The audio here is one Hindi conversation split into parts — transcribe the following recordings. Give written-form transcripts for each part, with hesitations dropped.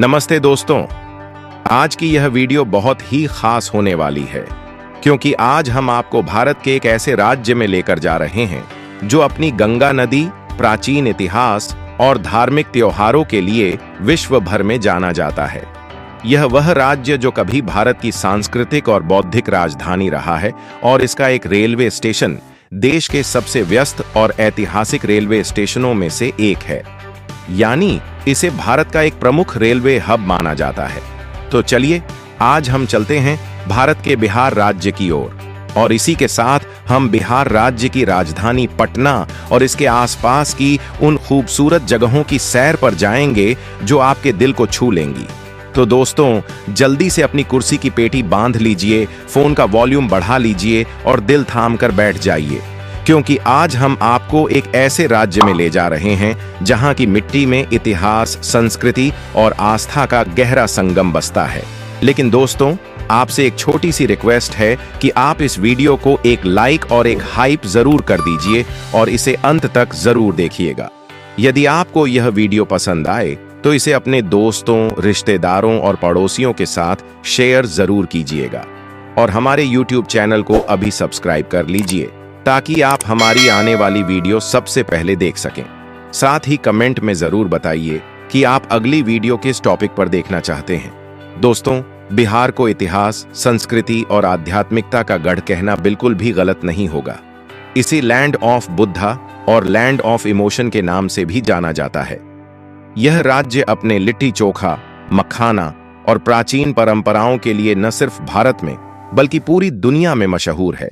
नमस्ते दोस्तों। आज की यह वीडियो बहुत ही खास होने वाली है क्योंकि आज हम आपको भारत के एक ऐसे राज्य में लेकर जा रहे हैं जो अपनी गंगा नदी, प्राचीन इतिहास और धार्मिक त्योहारों के लिए विश्व भर में जाना जाता है। यह वह राज्य जो कभी भारत की सांस्कृतिक और बौद्धिक राजधानी रहा है और इसका एक रेलवे स्टेशन देश के सबसे व्यस्त और ऐतिहासिक रेलवे स्टेशनों में से एक है, यानी इसे भारत का एक प्रमुख रेलवे हब माना जाता है। तो चलिए आज हम चलते हैं भारत के बिहार राज्य की ओर और इसी के साथ हम बिहार राज्य की राजधानी पटना और इसके आसपास की उन खूबसूरत जगहों की सैर पर जाएंगे जो आपके दिल को छू लेंगी। तो दोस्तों जल्दी से अपनी कुर्सी की पेटी बांध लीजिए, फोन का वॉल्यूम बढ़ा लीजिए और दिल थाम कर बैठ जाइए, क्योंकि आज हम आपको एक ऐसे राज्य में ले जा रहे हैं जहां की मिट्टी में इतिहास, संस्कृति और आस्था का गहरा संगम बसता है। लेकिन दोस्तों आपसे एक छोटी सी रिक्वेस्ट है कि आप इस वीडियो को एक लाइक और एक हाइप जरूर कर दीजिए और इसे अंत तक जरूर देखिएगा। यदि आपको यह वीडियो पसंद आए तो इसे अपने दोस्तों, रिश्तेदारों और पड़ोसियों के साथ शेयर जरूर कीजिएगा और हमारे YouTube चैनल को अभी सब्सक्राइब कर लीजिए ताकि आप हमारी आने वाली वीडियो सबसे पहले देख सकें। साथ ही कमेंट में जरूर बताइए कि आप अगली वीडियो किस टॉपिक पर देखना चाहते हैं। दोस्तों बिहार को इतिहास, संस्कृति और आध्यात्मिकता का गढ़ कहना बिल्कुल भी गलत नहीं होगा। इसे लैंड ऑफ बुद्धा और लैंड ऑफ इमोशन के नाम से भी जाना जाता है। यह राज्य अपने लिट्टी चोखा, मखाना और प्राचीन परंपराओं के लिए न सिर्फ भारत में बल्कि पूरी दुनिया में मशहूर है।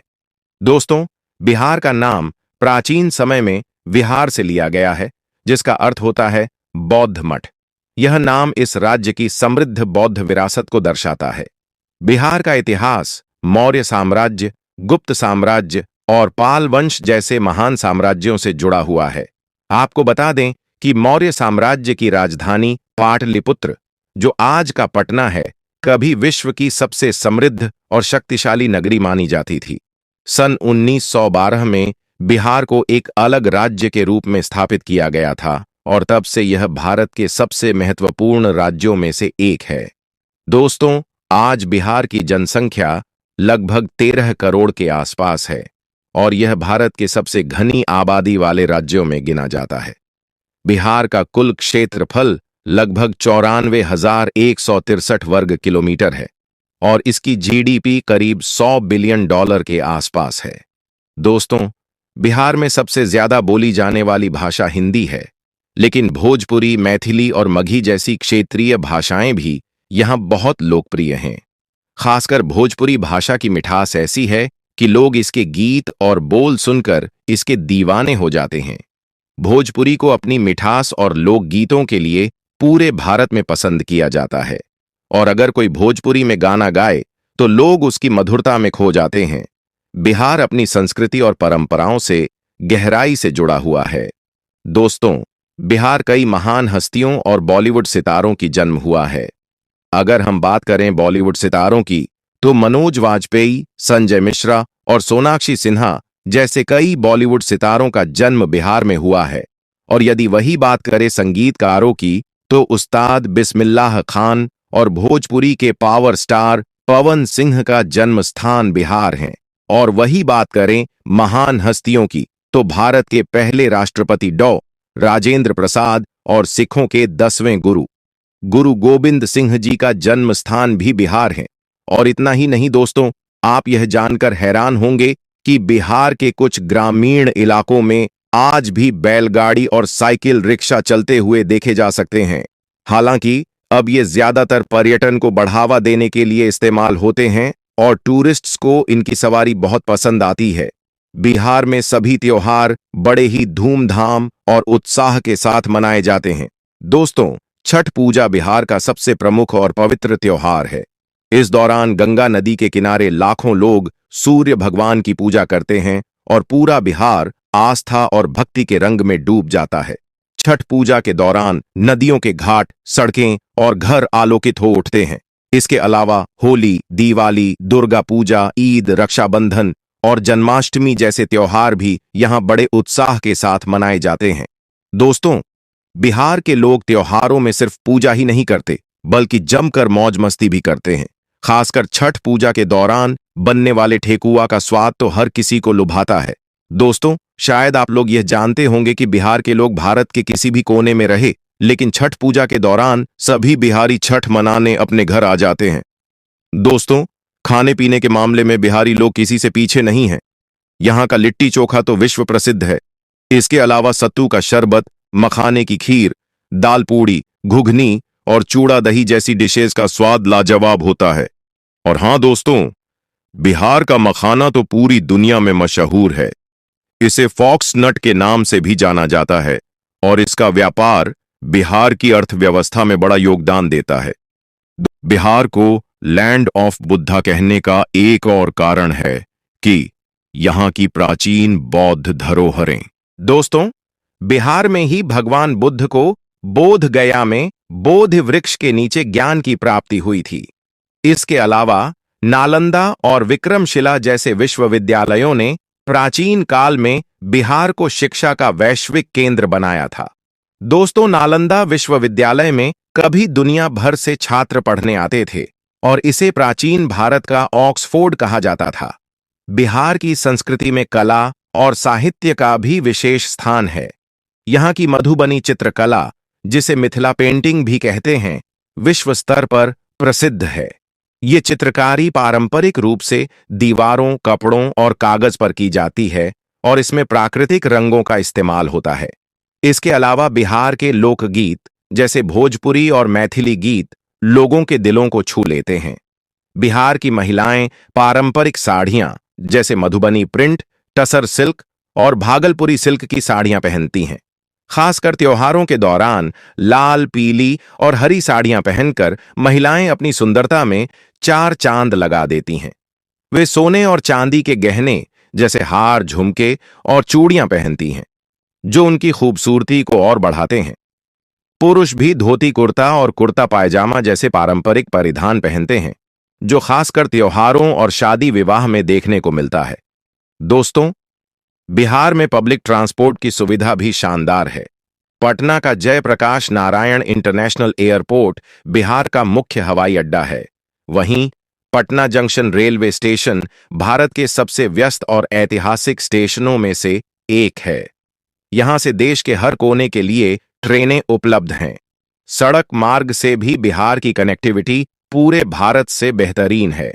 दोस्तों बिहार का नाम प्राचीन समय में विहार से लिया गया है, जिसका अर्थ होता है बौद्ध मठ। यह नाम इस राज्य की समृद्ध बौद्ध विरासत को दर्शाता है। बिहार का इतिहास मौर्य साम्राज्य, गुप्त साम्राज्य और पाल वंश जैसे महान साम्राज्यों से जुड़ा हुआ है। आपको बता दें कि मौर्य साम्राज्य की राजधानी पाटलिपुत्र, जो आज का पटना है, कभी विश्व की सबसे समृद्ध और शक्तिशाली नगरी मानी जाती थी। सन 1912 में बिहार को एक अलग राज्य के रूप में स्थापित किया गया था और तब से यह भारत के सबसे महत्वपूर्ण राज्यों में से एक है। दोस्तों आज बिहार की जनसंख्या लगभग 13 करोड़ के आसपास है और यह भारत के सबसे घनी आबादी वाले राज्यों में गिना जाता है। बिहार का कुल क्षेत्रफल लगभग 94,163 वर्ग किलोमीटर है और इसकी जीडीपी करीब $100 बिलियन के आसपास है। दोस्तों बिहार में सबसे ज्यादा बोली जाने वाली भाषा हिंदी है, लेकिन भोजपुरी, मैथिली और मगही जैसी क्षेत्रीय भाषाएं भी यहां बहुत लोकप्रिय हैं। खासकर भोजपुरी भाषा की मिठास ऐसी है कि लोग इसके गीत और बोल सुनकर इसके दीवाने हो जाते हैं। भोजपुरी को अपनी मिठास और लोकगीतों के लिए पूरे भारत में पसंद किया जाता है और अगर कोई भोजपुरी में गाना गाए तो लोग उसकी मधुरता में खो जाते हैं। बिहार अपनी संस्कृति और परंपराओं से गहराई से जुड़ा हुआ है। दोस्तों बिहार कई महान हस्तियों और बॉलीवुड सितारों की जन्म हुआ है। अगर हम बात करें बॉलीवुड सितारों की तो मनोज वाजपेयी, संजय मिश्रा और सोनाक्षी सिन्हा जैसे कई बॉलीवुड सितारों का जन्म बिहार में हुआ है। और यदि वही बात करें संगीतकारों की तो उस्ताद बिस्मिल्लाह खान और भोजपुरी के पावर स्टार पवन सिंह का जन्म स्थान बिहार है। और वही बात करें महान हस्तियों की तो भारत के पहले राष्ट्रपति डॉ. राजेंद्र प्रसाद और सिखों के 10वें गुरु गोविंद सिंह जी का जन्म स्थान भी बिहार है। और इतना ही नहीं दोस्तों, आप यह जानकर हैरान होंगे कि बिहार के कुछ ग्रामीण इलाकों में आज भी बैलगाड़ी और साइकिल रिक्शा चलते हुए देखे जा सकते हैं। हालांकि अब ये ज्यादातर पर्यटन को बढ़ावा देने के लिए इस्तेमाल होते हैं और टूरिस्ट्स को इनकी सवारी बहुत पसंद आती है। बिहार में सभी त्योहार बड़े ही धूमधाम और उत्साह के साथ मनाए जाते हैं। दोस्तों छठ पूजा बिहार का सबसे प्रमुख और पवित्र त्योहार है। इस दौरान गंगा नदी के किनारे लाखों लोग सूर्य भगवान की पूजा करते हैं और पूरा बिहार आस्था और भक्ति के रंग में डूब जाता है। छठ पूजा के दौरान नदियों के घाट, सड़कें और घर आलोकित हो उठते हैं। इसके अलावा होली, दिवाली, दुर्गा पूजा, ईद, रक्षाबंधन और जन्माष्टमी जैसे त्योहार भी यहां बड़े उत्साह के साथ मनाए जाते हैं। दोस्तों बिहार के लोग त्योहारों में सिर्फ पूजा ही नहीं करते, बल्कि जमकर मौज मस्ती भी करते हैं। खासकर छठ पूजा के दौरान बनने वाले ठेकुआ का स्वाद तो हर किसी को लुभाता है। दोस्तों, शायद आप लोग यह जानते होंगे कि बिहार के लोग भारत के किसी भी कोने में रहे, लेकिन छठ पूजा के दौरान सभी बिहारी छठ मनाने अपने घर आ जाते हैं। दोस्तों, खाने पीने के मामले में बिहारी लोग किसी से पीछे नहीं हैं। यहाँ का लिट्टी चोखा तो विश्व प्रसिद्ध है। इसके अलावा सत्तू का शरबत, मखाने की खीर, दाल पूड़ी, घुघनी और चूड़ा दही जैसी डिशेज का स्वाद लाजवाब होता है। और हाँ दोस्तों, बिहार का मखाना तो पूरी दुनिया में मशहूर है। इसे फॉक्स नट के नाम से भी जाना जाता है और इसका व्यापार बिहार की अर्थव्यवस्था में बड़ा योगदान देता है। बिहार को लैंड ऑफ बुद्धा कहने का एक और कारण है कि यहाँ की प्राचीन बौद्ध धरोहरें। दोस्तों, बिहार में ही भगवान बुद्ध को बोध गया में बोधि वृक्ष के नीचे ज्ञान की प्राप्ति हुई थी। इसके अलावा नालंदा और विक्रमशिला जैसे विश्वविद्यालयों ने प्राचीन काल में बिहार को शिक्षा का वैश्विक केंद्र बनाया था। दोस्तों, नालंदा विश्वविद्यालय में कभी दुनिया भर से छात्र पढ़ने आते थे और इसे प्राचीन भारत का ऑक्सफोर्ड कहा जाता था। बिहार की संस्कृति में कला और साहित्य का भी विशेष स्थान है। यहाँ की मधुबनी चित्रकला, जिसे मिथिला पेंटिंग भी कहते हैं, विश्व स्तर पर प्रसिद्ध है। ये चित्रकारी पारंपरिक रूप से दीवारों, कपड़ों और कागज पर की जाती है और इसमें प्राकृतिक रंगों का इस्तेमाल होता है। इसके अलावा बिहार के लोकगीत जैसे भोजपुरी और मैथिली गीत लोगों के दिलों को छू लेते हैं। बिहार की महिलाएं पारंपरिक साड़ियां जैसे मधुबनी प्रिंट, टसर सिल्क और भागलपुरी सिल्क की साड़ियां पहनती हैं। खासकर त्योहारों के दौरान लाल, पीली और हरी साड़ियां पहनकर महिलाएं अपनी सुंदरता में चार चांद लगा देती हैं। वे सोने और चांदी के गहने जैसे हार, झुमके और चूड़ियां पहनती हैं, जो उनकी खूबसूरती को और बढ़ाते हैं। पुरुष भी धोती कुर्ता और कुर्ता पायजामा जैसे पारंपरिक परिधान पहनते हैं, जो खासकर त्योहारों और शादी विवाह में देखने को मिलता है। दोस्तों, बिहार में पब्लिक ट्रांसपोर्ट की सुविधा भी शानदार है। पटना का जयप्रकाश नारायण इंटरनेशनल एयरपोर्ट बिहार का मुख्य हवाई अड्डा है। वहीं Patna junction railway station Bharat के सबसे व्यस्त और ऐतिहासिक स्टेशनों में से एक है। यहां से देश के हर कोने के लिए ट्रेनें उपलब्ध हैं। सड़क मार्ग से भी बिहार की कनेक्टिविटी पूरे भारत से बेहतरीन है।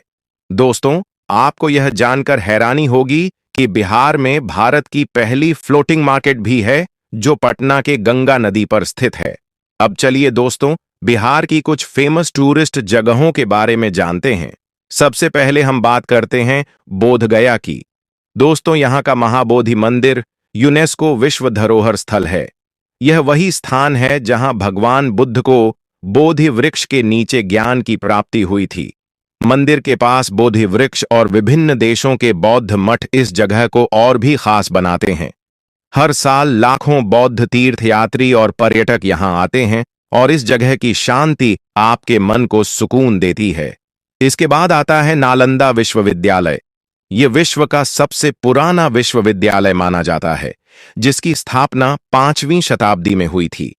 दोस्तों, आपको यह जानकर हैरानी होगी कि बिहार में भारत की पहली फ्लोटिंग मार्केट भी है, जो पटना के गंगा नदी पर स्थित है। अब चलिए दोस्तों, बिहार की कुछ फेमस टूरिस्ट जगहों के बारे में जानते हैं। सबसे पहले हम बात करते हैं बोधगया की। दोस्तों, यहाँ का महाबोधि मंदिर यूनेस्को विश्व धरोहर स्थल है। यह वही स्थान है जहां भगवान बुद्ध को बोधि वृक्ष के नीचे ज्ञान की प्राप्ति हुई थी। मंदिर के पास बोधि वृक्ष और विभिन्न देशों के बौद्ध मठ इस जगह को और भी खास बनाते हैं। हर साल लाखों बौद्ध तीर्थयात्री और पर्यटक यहां आते हैं और इस जगह की शांति आपके मन को सुकून देती है। इसके बाद आता है नालंदा विश्वविद्यालय। ये विश्व का सबसे पुराना विश्वविद्यालय माना जाता है, जिसकी स्थापना 5वीं शताब्दी में हुई थी।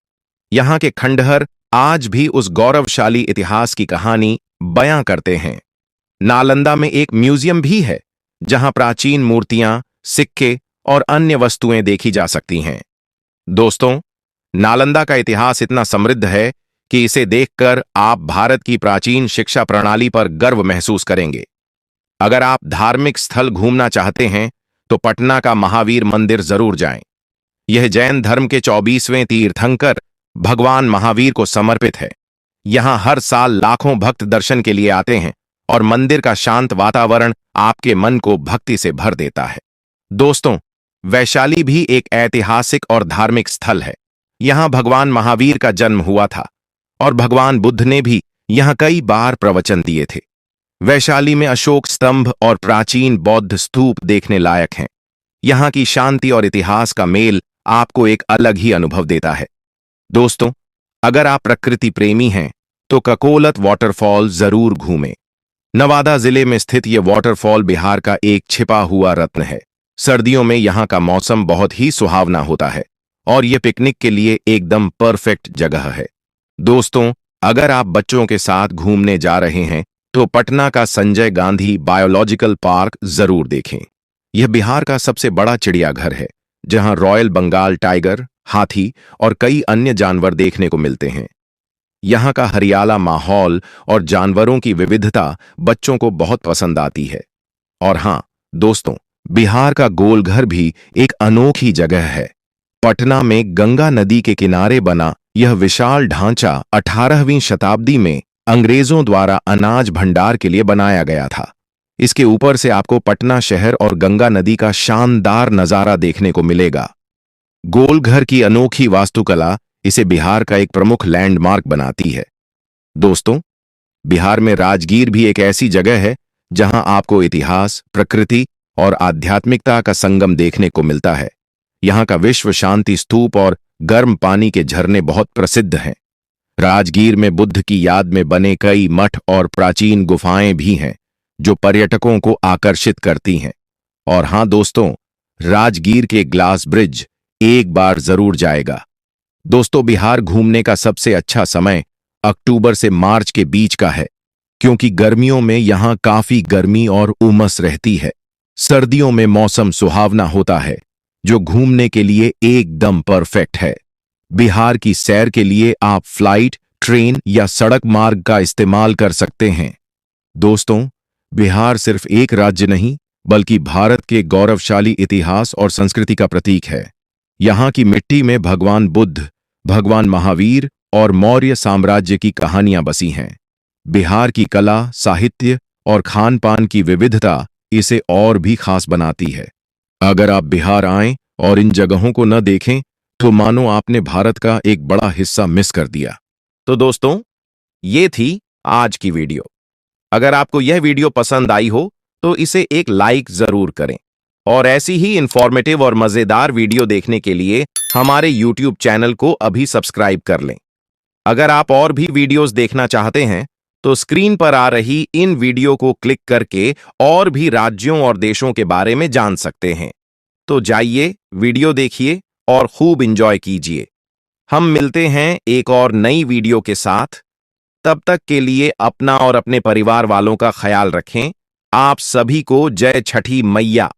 यहाँ के खंडहर आज भी उस गौरवशाली इतिहास की कहानी बयां करते हैं। नालंदा में एक म्यूजियम भी है, जहां प्राचीन मूर्तियां, सिक्के और अन्य वस्तुएं देखी जा सकती हैं। दोस्तों, नालंदा का इतिहास इतना समृद्ध है कि इसे देखकर आप भारत की प्राचीन शिक्षा प्रणाली पर गर्व महसूस करेंगे। अगर आप धार्मिक स्थल घूमना चाहते हैं तो पटना का महावीर मंदिर जरूर जाएं। यह जैन धर्म के 24वें तीर्थंकर भगवान महावीर को समर्पित है। यहां हर साल लाखों भक्त दर्शन के लिए आते हैं और मंदिर का शांत वातावरण आपके मन को भक्ति से भर देता है। दोस्तों, वैशाली भी एक ऐतिहासिक और धार्मिक स्थल है। यहां भगवान महावीर का जन्म हुआ था और भगवान बुद्ध ने भी यहां कई बार प्रवचन दिए थे। वैशाली में अशोक स्तंभ और प्राचीन बौद्ध स्तूप देखने लायक हैं। यहां की शांति और इतिहास का मेल आपको एक अलग ही अनुभव देता है। दोस्तों, अगर आप प्रकृति प्रेमी हैं तो ककोलत वाटरफॉल जरूर घूमें। नवादा जिले में स्थित यह वाटरफॉल बिहार का एक छिपा हुआ रत्न है। सर्दियों में यहां का मौसम बहुत ही सुहावना होता है और यह पिकनिक के लिए एकदम परफेक्ट जगह है। दोस्तों, अगर आप बच्चों के साथ घूमने जा रहे हैं तो पटना का संजय गांधी बायोलॉजिकल पार्क जरूर देखें। यह बिहार का सबसे बड़ा चिड़ियाघर है, जहां रॉयल बंगाल टाइगर, हाथी और कई अन्य जानवर देखने को मिलते हैं। यहाँ का हरियाला माहौल और जानवरों की विविधता बच्चों को बहुत पसंद आती है। और हाँ दोस्तों, बिहार का गोलघर भी एक अनोखी जगह है। पटना में गंगा नदी के किनारे बना यह विशाल ढांचा 18वीं शताब्दी में अंग्रेजों द्वारा अनाज भंडार के लिए बनाया गया था। इसके ऊपर से आपको पटना शहर और गंगा नदी का शानदार नजारा देखने को मिलेगा। गोलघर की अनोखी वास्तुकला इसे बिहार का एक प्रमुख लैंडमार्क बनाती है। दोस्तों, बिहार में राजगीर भी एक ऐसी जगह है जहां आपको इतिहास, प्रकृति और आध्यात्मिकता का संगम देखने को मिलता है। यहाँ का विश्व शांति स्तूप और गर्म पानी के झरने बहुत प्रसिद्ध हैं। राजगीर में बुद्ध की याद में बने कई मठ और प्राचीन गुफाएं भी हैं जो पर्यटकों को आकर्षित करती हैं। और हां दोस्तों, राजगीर के ग्लास ब्रिज एक बार जरूर जाएगा। दोस्तों, बिहार घूमने का सबसे अच्छा समय अक्टूबर से मार्च के बीच का है, क्योंकि गर्मियों में यहां काफी गर्मी और उमस रहती है। सर्दियों में मौसम सुहावना होता है, जो घूमने के लिए एकदम परफेक्ट है। बिहार की सैर के लिए आप फ्लाइट, ट्रेन या सड़क मार्ग का इस्तेमाल कर सकते हैं। दोस्तों, बिहार सिर्फ एक राज्य नहीं, बल्कि भारत के गौरवशाली इतिहास और संस्कृति का प्रतीक है। यहाँ की मिट्टी में भगवान बुद्ध, भगवान महावीर और मौर्य साम्राज्य की कहानियां बसी हैं। बिहार की कला, साहित्य और खान पान की विविधता इसे और भी खास बनाती है। अगर आप बिहार आएं और इन जगहों को न देखें तो मानो आपने भारत का एक बड़ा हिस्सा मिस कर दिया। तो दोस्तों, ये थी आज की वीडियो। अगर आपको यह वीडियो पसंद आई हो तो इसे एक लाइक जरूर करें, और ऐसी ही इंफॉर्मेटिव और मजेदार वीडियो देखने के लिए हमारे YouTube चैनल को अभी सब्सक्राइब कर लें। अगर आप और भी वीडियोस देखना चाहते हैं तो स्क्रीन पर आ रही इन वीडियो को क्लिक करके और भी राज्यों और देशों के बारे में जान सकते हैं। तो जाइए, वीडियो देखिए और खूब एंजॉय कीजिए। हम मिलते हैं एक और नई वीडियो के साथ। तब तक के लिए अपना और अपने परिवार वालों का ख्याल रखें। आप सभी को जय छठी मैया।